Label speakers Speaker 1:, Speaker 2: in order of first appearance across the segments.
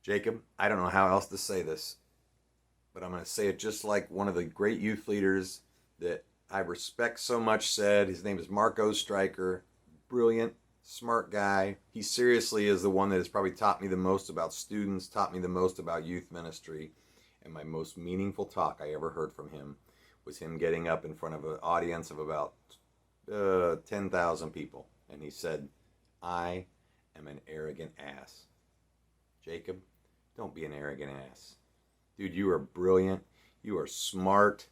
Speaker 1: Jacob, I don't know how else to say this, but I'm going to say it just like one of the great youth leaders that I respect so much said. His name is Marco Stryker. Brilliant, smart guy. He seriously is the one that has probably taught me the most about students, taught me the most about youth ministry. And my most meaningful talk I ever heard from him was him getting up in front of an audience of about 10,000 people. And he said, "I am an arrogant ass." Jacob, don't be an arrogant ass. Dude, you are brilliant. You are smart.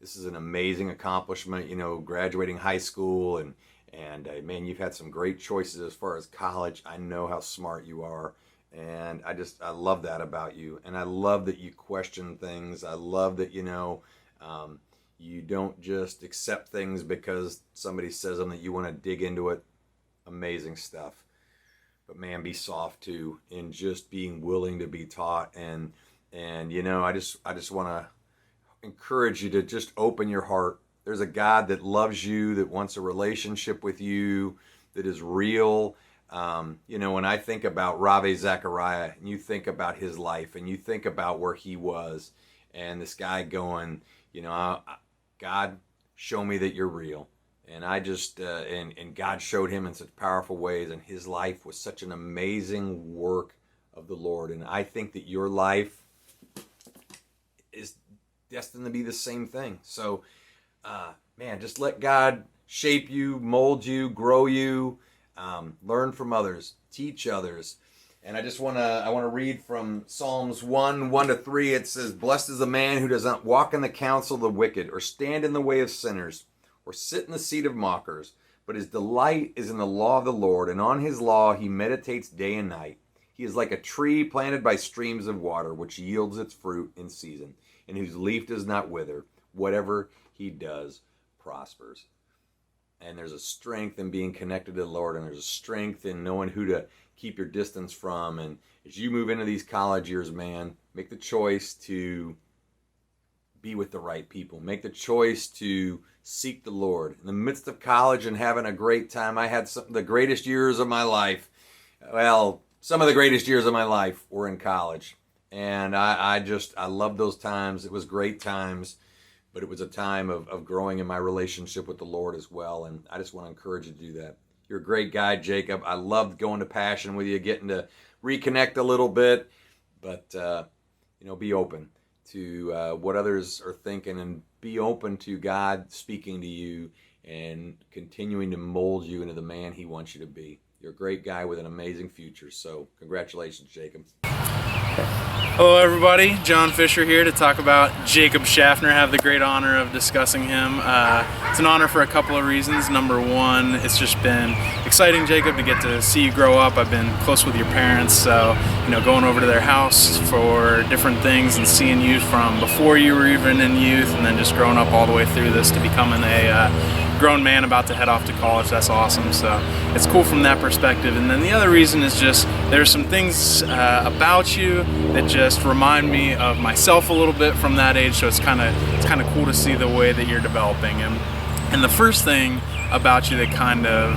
Speaker 1: This is an amazing accomplishment, graduating high school and man, you've had some great choices as far as college. I know how smart you are. And I love that about you. And I love that you question things. I love that, you don't just accept things because somebody says them, that you want to dig into it. Amazing stuff. But man, be soft too in just being willing to be taught. And I just want to encourage you to just open your heart. There's a God that loves you, that wants a relationship with you, that is real. When I think about Ravi Zachariah, and you think about his life, and you think about where he was, and this guy going, God, show me that you're real. And I just, and God showed him in such powerful ways, and his life was such an amazing work of the Lord. And I think that your life is destined to be the same thing. So, man, just let God shape you, mold you, grow you, learn from others, teach others. And I want to read from Psalms 1:1-3. It says, "Blessed is the man who does not walk in the counsel of the wicked, or stand in the way of sinners, or sit in the seat of mockers, but his delight is in the law of the Lord, and on his law he meditates day and night. He is like a tree planted by streams of water, which yields its fruit in season, and whose leaf does not wither. Whatever he does prospers." And there's a strength in being connected to the Lord, and there's a strength in knowing who to keep your distance from. And as you move into these college years, man, make the choice to be with the right people. Make the choice to seek the Lord. In the midst of college and having a great time, I had some of the greatest years of my life. Well, some of the greatest years of my life were in college. And I love those times. It was great times. But it was a time of growing in my relationship with the Lord as well. And I just want to encourage you to do that. You're a great guy, Jacob. I loved going to Passion with you, getting to reconnect a little bit. But, be open to what others are thinking, and be open to God speaking to you and continuing to mold you into the man he wants you to be. You're a great guy with an amazing future. So congratulations, Jacob.
Speaker 2: Hello everybody, John Fisher here to talk about Jacob Schaffner. I have the great honor of discussing him. It's an honor for a couple of reasons. Number one, it's just been exciting, Jacob, to get to see you grow up. I've been close with your parents, so going over to their house for different things and seeing you from before you were even in youth, and then just growing up all the way through this to becoming a grown man about to head off to college. That's awesome. So it's cool from that perspective. And then the other reason is just there's some things about you that just remind me of myself a little bit from that age. So it's kind of cool to see the way that you're developing. And the first thing about you that kind of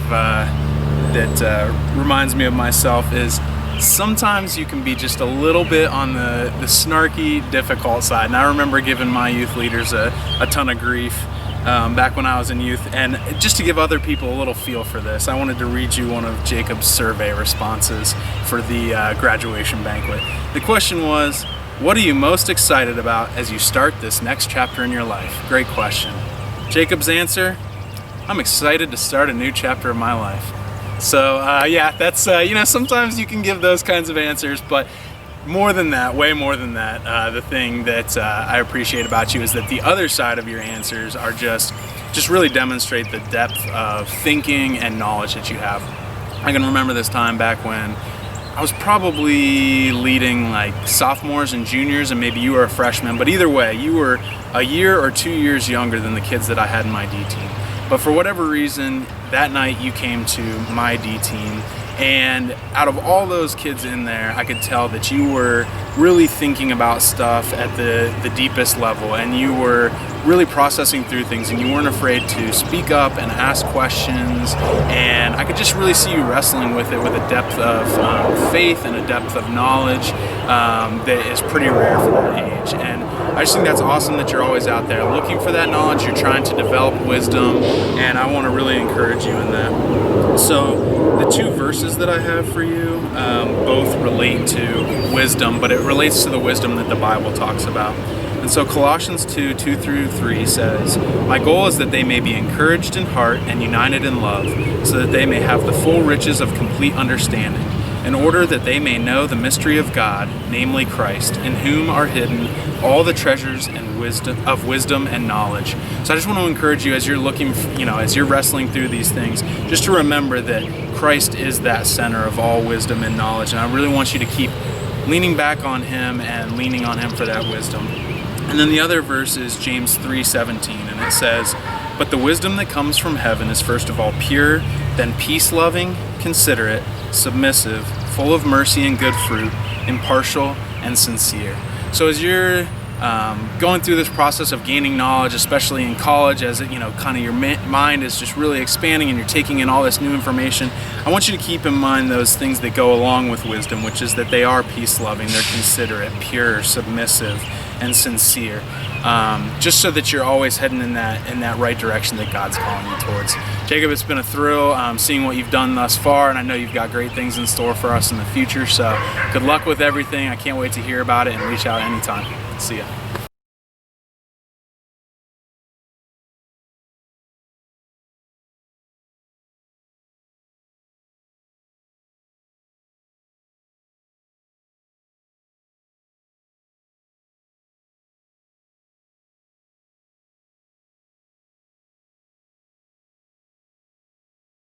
Speaker 2: reminds me of myself is sometimes you can be just a little bit on the snarky, difficult side. And I remember giving my youth leaders a ton of grief back when I was in youth. And just to give other people a little feel for this, I wanted to read you one of Jacob's survey responses for the graduation banquet. The question was, what are you most excited about as you start this next chapter in your life? Great question. Jacob's answer, I'm excited to start a new chapter of my life. So that's, sometimes you can give those kinds of answers, but more than that, way more than that, the thing that I appreciate about you is that the other side of your answers are just really demonstrate the depth of thinking and knowledge that you have. I can remember this time back when I was probably leading like sophomores and juniors, and maybe you were a freshman, but either way, you were a year or 2 years younger than the kids that I had in my D team. But for whatever reason, that night you came to my D team, And out of all those kids in there, I could tell that you were really thinking about stuff at the deepest level, and you were really processing through things, and you weren't afraid to speak up and ask questions. And I could just really see you wrestling with it with a depth of faith and a depth of knowledge that is pretty rare for that age. And I just think that's awesome that you're always out there looking for that knowledge. You're trying to develop wisdom, and I want to really encourage you in that. So the two verses that I have for you both relate to wisdom, but it relates to the wisdom that the Bible talks about. And so Colossians 2:2-3 says, "My goal is that they may be encouraged in heart and united in love, so that they may have the full riches of complete understanding, in order that they may know the mystery of God, namely Christ, in whom are hidden all the treasures and wisdom and knowledge." So I just want to encourage you, as you're looking, as you're wrestling through these things, just to remember that Christ is that center of all wisdom and knowledge. And I really want you to keep leaning back on Him and leaning on Him for that wisdom. And then the other verse is James 3:17, and it says, "But the wisdom that comes from heaven is first of all pure, then peace-loving, considerate, submissive, full of mercy and good fruit, impartial and sincere." So as you're going through this process of gaining knowledge, especially in college, as kind of your mind is just really expanding and you're taking in all this new information, I want you to keep in mind those things that go along with wisdom, which is that they are peace-loving, they're considerate, pure, submissive, and sincere, just so that you're always heading in that right direction that God's calling you towards. Jacob, it's been a thrill seeing what you've done thus far, and I know you've got great things in store for us in the future, so good luck with everything. I can't wait to hear about it, and reach out anytime. See ya.